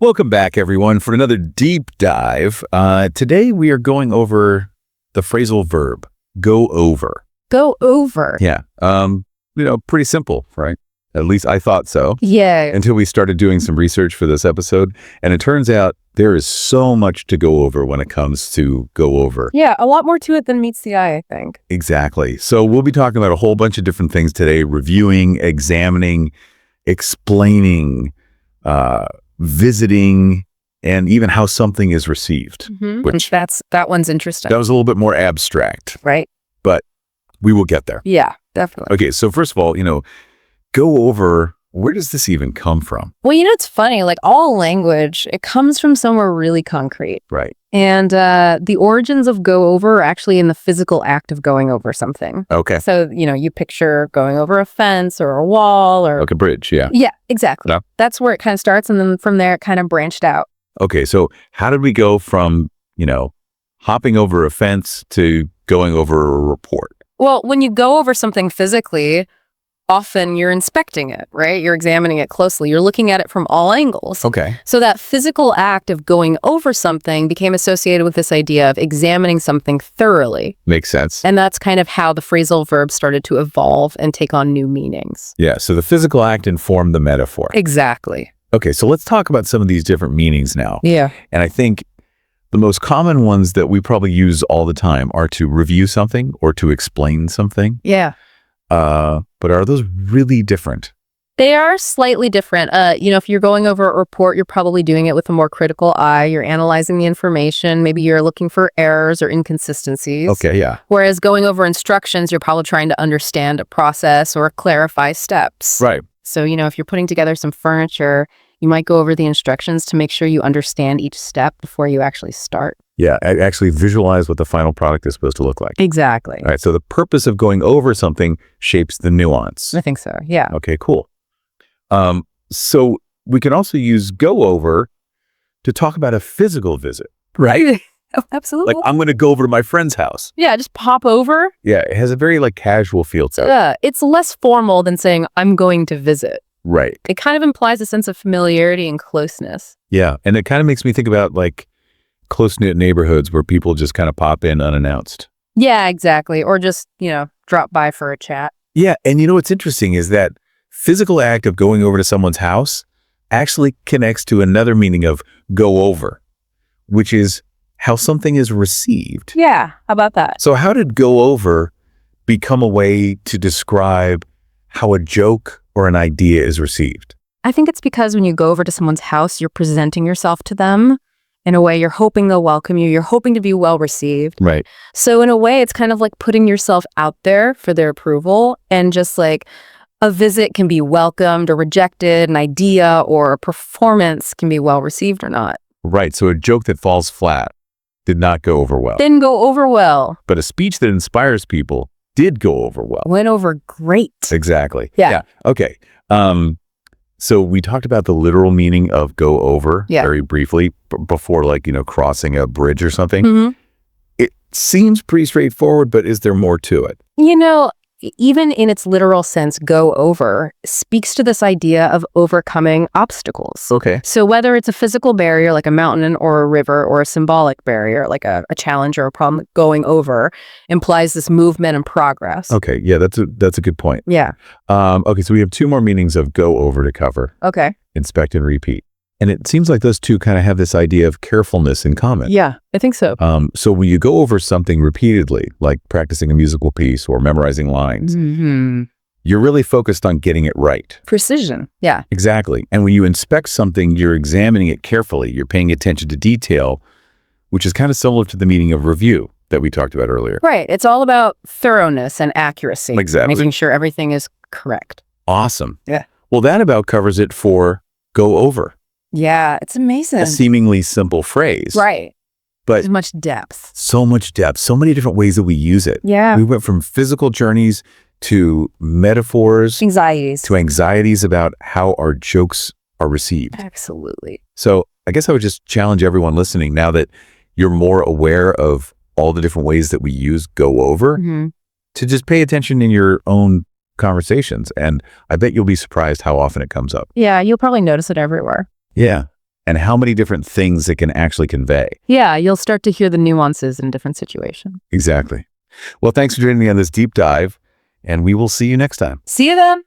Welcome back, everyone, for another deep dive. Today, we are going over the phrasal verb, go over. Go over. Yeah. Pretty simple, right? At least I thought so. Yeah. Until we started doing some research for this episode. And it turns out there is so much to go over when it comes to go over. Yeah, a lot more to it than meets the eye, I think. Exactly. So we'll be talking about a whole bunch of different things today, reviewing, examining, explaining, visiting, and even how something is received. Which that one's interesting. That was a little bit more abstract. Right. But we will get there. Yeah, definitely. Okay, so first of all, go over, where does this even come from? Well, it's funny, like all language, it comes from somewhere really concrete. Right. And the origins of go over are actually in the physical act of going over something. Okay. So, you picture going over a fence or a wall or... Like a bridge, yeah. Yeah, exactly. No? That's where it kind of starts. And then from there, it kind of branched out. Okay, so how did we go from, hopping over a fence to going over a report? Well, when you go over something physically, often you're inspecting it, right? You're examining it closely. You're looking at it from all angles. Okay. So that physical act of going over something became associated with this idea of examining something thoroughly. Makes sense. And that's kind of how the phrasal verb started to evolve and take on new meanings. Yeah, so the physical act informed the metaphor. Exactly. Okay, so let's talk about some of these different meanings now. Yeah. And I think the most common ones that we probably use all the time are to review something or to explain something. Yeah. But are those really different? They are slightly different. If you're going over a report, you're probably doing it with a more critical eye. You're analyzing the information. Maybe you're looking for errors or inconsistencies. Okay, yeah. Whereas going over instructions, you're probably trying to understand a process or clarify steps. Right. So, if you're putting together some furniture, you might go over the instructions to make sure you understand each step before you actually start. Yeah, actually visualize what the final product is supposed to look like. Exactly. All right, so the purpose of going over something shapes the nuance. I think so, yeah. Okay, cool. So we can also use go over to talk about a physical visit, right? Oh, absolutely. Like, I'm going to go over to my friend's house. Yeah, just pop over. Yeah, it has a very casual feel to it. Yeah, it's less formal than saying, I'm going to visit. Right. It kind of implies a sense of familiarity and closeness. Yeah, and it kind of makes me think about close-knit neighborhoods where people just kind of pop in unannounced. Yeah, exactly. Or just, drop by for a chat. Yeah, and what's interesting is that physical act of going over to someone's house actually connects to another meaning of go over, which is how something is received. Yeah, how about that? So how did go over become a way to describe how a joke or an idea is received? I think it's because when you go over to someone's house, you're presenting yourself to them. In a way, you're hoping they'll welcome you. You're hoping to be well received. Right. So in a way, it's kind of like putting yourself out there for their approval. And just like a visit can be welcomed or rejected, an idea or a performance can be well received or not. Right. So a joke that falls flat did not go over well. Didn't go over well. But a speech that inspires people did go over well. Went over great. Exactly. Yeah. Okay. So we talked about the literal meaning of go over very briefly before, crossing a bridge or something. Mm-hmm. It seems pretty straightforward, but is there more to it? Even in its literal sense, go over speaks to this idea of overcoming obstacles. Okay. So whether it's a physical barrier like a mountain or a river, or a symbolic barrier like a challenge or a problem, going over implies this movement and progress. Okay. Yeah, that's a good point. Yeah. Okay, so we have two more meanings of go over to cover. Okay. Inspect and repeat. And it seems like those two kind of have this idea of carefulness in common. Yeah, I think so. So when you go over something repeatedly, like practicing a musical piece or memorizing lines, you're really focused on getting it right. Precision. Yeah. Exactly. And when you inspect something, you're examining it carefully. You're paying attention to detail, which is kind of similar to the meaning of review that we talked about earlier. Right. It's all about thoroughness and accuracy. Exactly. Making sure everything is correct. Awesome. Yeah. Well, that about covers it for go over. Yeah, it's amazing. A seemingly simple phrase. Right. But there's much depth. So much depth. So many different ways that we use it. Yeah. We went from physical journeys to metaphors. To anxieties about how our jokes are received. Absolutely. So I guess I would just challenge everyone listening, now that you're more aware of all the different ways that we use go over, to just pay attention in your own conversations. And I bet you'll be surprised how often it comes up. Yeah, you'll probably notice it everywhere. Yeah. and how many different things it can actually convey. Yeah, you'll start to hear the nuances in different situations. Exactly. Well, thanks for joining me on this deep dive, and we will see you next time. See you then.